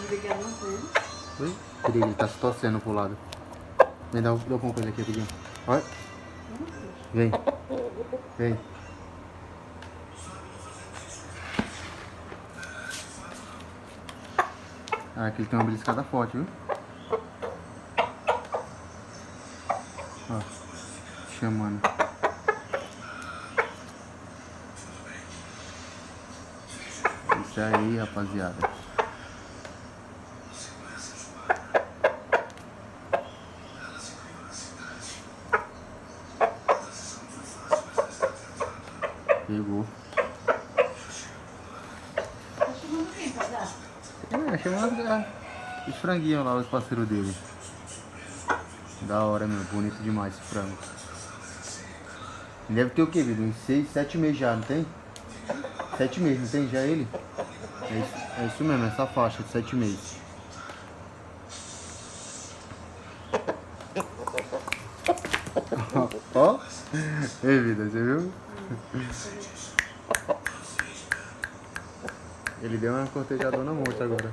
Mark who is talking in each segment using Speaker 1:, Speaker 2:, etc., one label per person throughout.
Speaker 1: brigando com ele.
Speaker 2: Oi? Perigo, ele tá se torcendo pro lado. Vem, dá alguma coisa aqui, Pedrinho. Olha. Vem. Vem. Ah, aqui ele tem uma beliscada forte, viu? Ó. Chamando. Isso aí, rapaziada. Pegou.
Speaker 1: Tá chamando quem pra dar?
Speaker 2: Chamando os franguinhos lá, os parceiros dele. Da hora, meu. Bonito demais esse frango. Deve ter o quê, Vitor? Uns 6, 7 meses já, não tem? 7 meses, não tem já ele? É isso mesmo, essa faixa de 7 meses. Ó. Ei, vida, você viu? Ele deu uma cortejadona monte agora.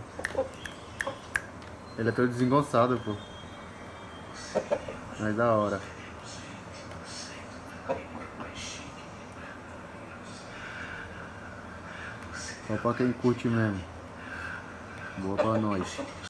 Speaker 2: Ele é todo desengonçado, pô. Mas da hora. Só pra quem curte mesmo. Boa pra nós.